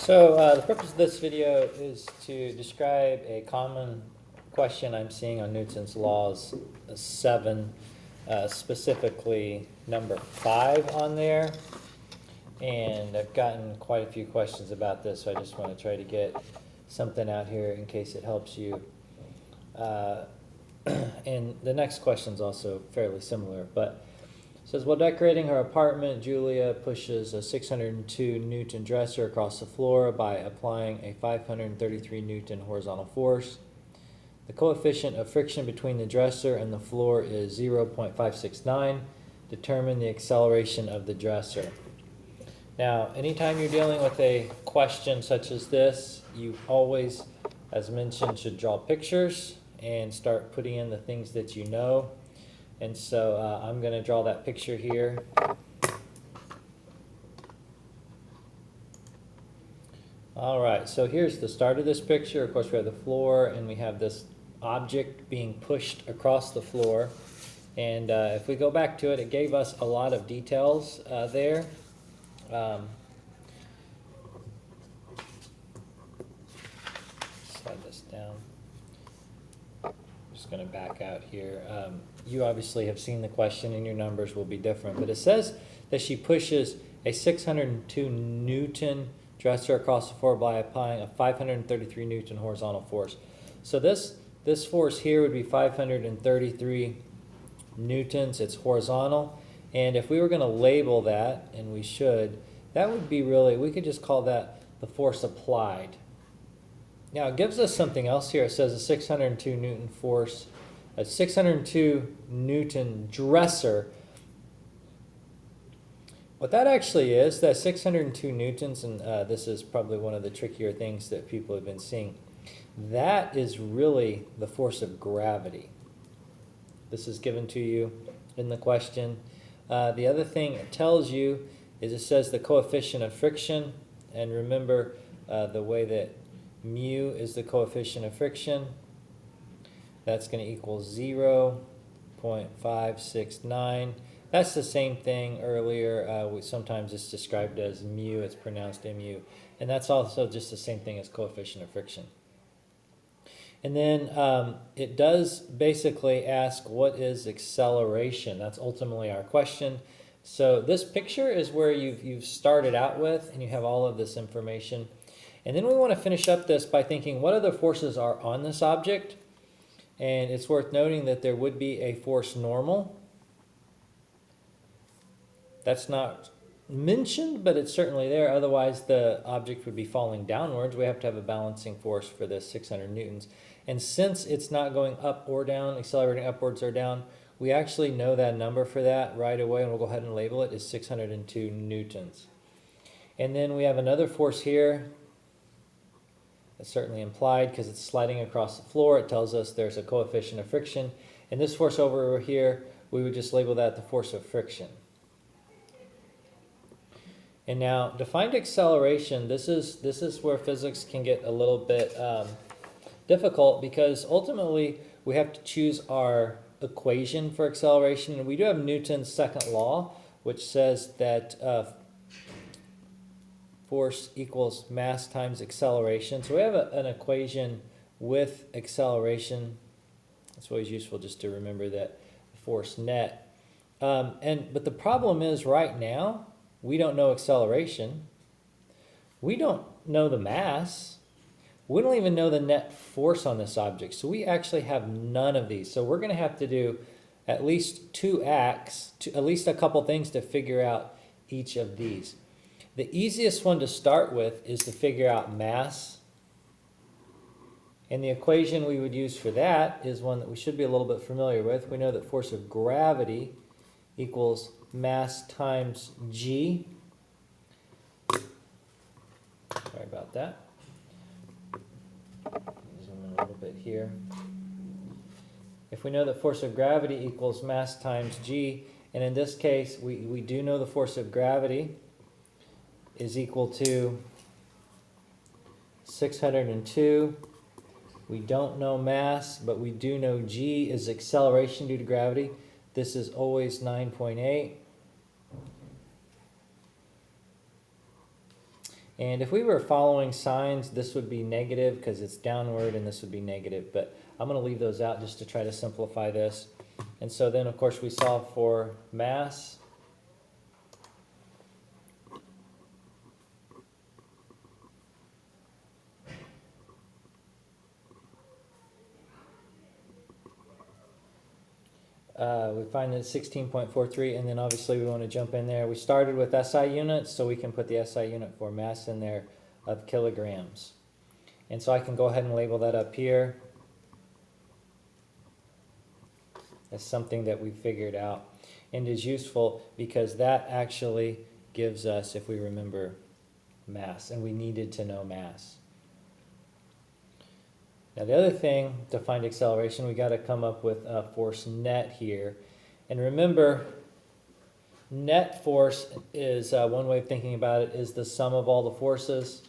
So the purpose of this video is to describe a common question I'm seeing on Newton's laws 7, specifically number 5 on there. And I've gotten quite a few questions about this, so I just want to try to get something out here in case it helps you. And the next question is also fairly similar, but it says, while decorating her apartment, Julia pushes a 602 Newton dresser across the floor by applying a 533 Newton horizontal force. The coefficient of friction between the dresser and the floor is 0.569. Determine the acceleration of the dresser. Now, anytime you're dealing with a question such as this, you always, as mentioned, should draw pictures and start putting in the things that you know. And so I'm going to draw that picture here. All right, so here's the start of this picture. Of course, we have the floor, and we have this object being pushed across the floor. And if we go back to it, it gave us a lot of details there. Slide this down. I'm just going to back out here. You obviously have seen the question and your numbers will be different, but it says that she pushes a 602 Newton dresser across the floor by applying a 533 Newton horizontal force. So this force here would be 533 Newtons. It's horizontal. And if we were going to label that, and we should, that would be really, we could just call that the force applied. Now it gives us something else here. It says a 602 Newton force, a 602 Newton dresser. What that actually is, that 602 Newtons, and this is probably one of the trickier things that people have been seeing, that is really the force of gravity. This is given to you in the question. The other thing it tells you is it says the coefficient of friction, and remember the way that mu is the coefficient of friction. That's going to equal 0.569. That's the same thing earlier. Sometimes it's described as mu, it's pronounced mu. And that's also just the same thing as coefficient of friction. And then it does basically ask, what is acceleration? That's ultimately our question. So this picture is where you've started out with, and you have all of this information. And then we want to finish up this by thinking, what other forces are on this object? And it's worth noting that there would be a force normal. That's not mentioned, but it's certainly there. Otherwise, the object would be falling downwards. We have to have a balancing force for this 600 newtons. And since it's not going up or down, accelerating upwards or down, we actually know that number for that right away, and we'll go ahead and label it as 602 newtons. And then we have another force here. That's certainly implied because it's sliding across the floor. It tells us there's a coefficient of friction. And this force over here, we would just label that the force of friction. And now, defined acceleration, this is where physics can get a little bit difficult, because ultimately we have to choose our equation for acceleration. And we do have Newton's second law, which says that force equals mass times acceleration. So we have an equation with acceleration. It's always useful just to remember that force net. But the problem is right now, we don't know acceleration. We don't know the mass. We don't even know the net force on this object. So we actually have none of these. So we're going to have to do at least at least a couple things to figure out each of these. The easiest one to start with is to figure out mass. And the equation we would use for that is one that we should be a little bit familiar with. We know that force of gravity equals mass times g. Sorry about that. Zoom in a little bit here. If we know that force of gravity equals mass times g, and in this case we do know the force of gravity is equal to 602. We don't know mass, but we do know g is acceleration due to gravity. This is always 9.8. And if we were following signs, this would be negative because it's downward, and this would be negative. But I'm going to leave those out just to try to simplify this. And so then, of course, we solve for mass. We find that it's 16.43, and then obviously we want to jump in there. We started with SI units, so we can put the SI unit for mass in there of kilograms. And so I can go ahead and label that up here as something that we figured out, and is useful because that actually gives us, if we remember, mass, and we needed to know mass. Now the other thing to find acceleration, we got to come up with a force net here. And remember, net force is, one way of thinking about it is the sum of all the forces.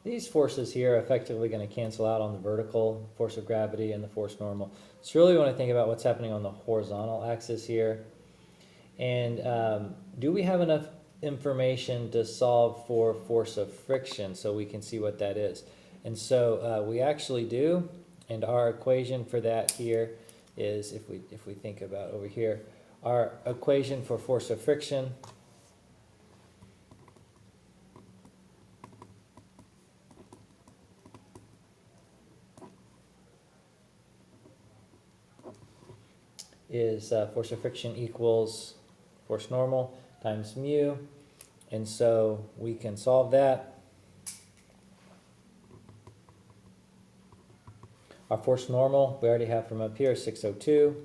These forces here are effectively going to cancel out on the vertical force of gravity and the force normal. So really we want to think about what's happening on the horizontal axis here. And do we have enough information to solve for force of friction so we can see what that is? And so we actually do, and our equation for that here is, if we think about over here, our equation for force of friction is force of friction equals force normal times mu. And so we can solve that. Our force normal, we already have from up here, 602.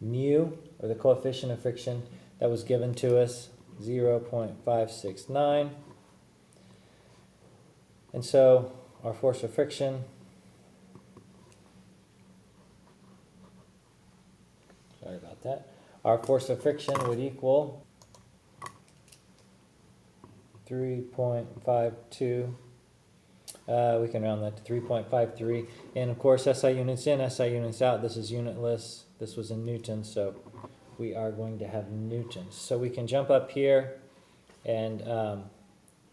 Mu, or the coefficient of friction, that was given to us, 0.569. And so our force of friction, sorry about that, our force of friction would equal 3.52. We can round that to 3.53. And of course, SI units in, SI units out. This is unitless. This was in newtons, so we are going to have newtons. So we can jump up here, and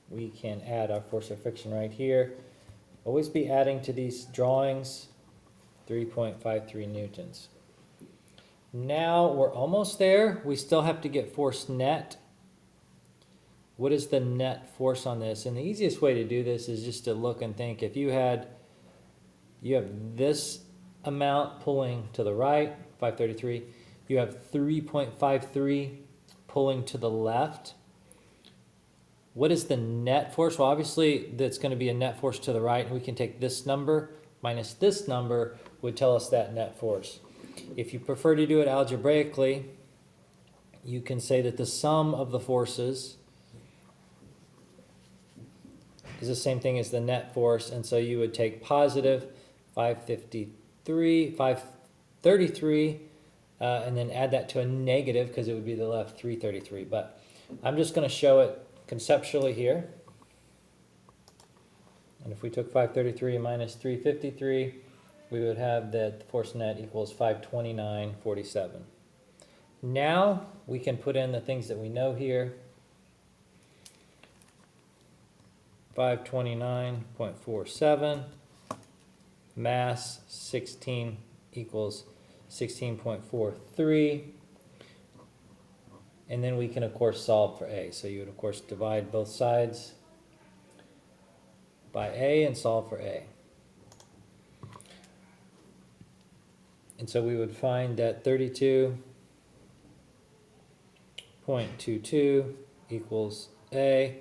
we can add our force of friction right here. Always be adding to these drawings, 3.53 newtons. Now we're almost there. We still have to get force net. What is the net force on this? And the easiest way to do this is just to look and think. If you have this amount pulling to the right, 533, you have 3.53 pulling to the left. What is the net force? Well, obviously that's going to be a net force to the right, and we can take this number minus this number would tell us that net force. If you prefer to do it algebraically, you can say that the sum of the forces is the same thing as the net force, and so you would take positive 533, and then add that to a negative, because it would be the left 333. But I'm just going to show it conceptually here. And if we took 533 minus 353, we would have that the force net equals 529.47. Now we can put in the things that we know here. 529.47, mass 16 equals 16.43, and then we can of course solve for A. So you would of course divide both sides by A and solve for A. And so we would find that 32.22 equals A.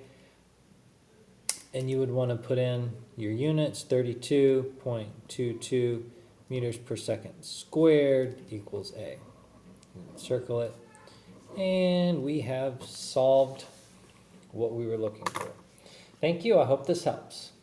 And you would want to put in your units, 32.22 meters per second squared equals A. Circle it. And we have solved what we were looking for. Thank you. I hope this helps.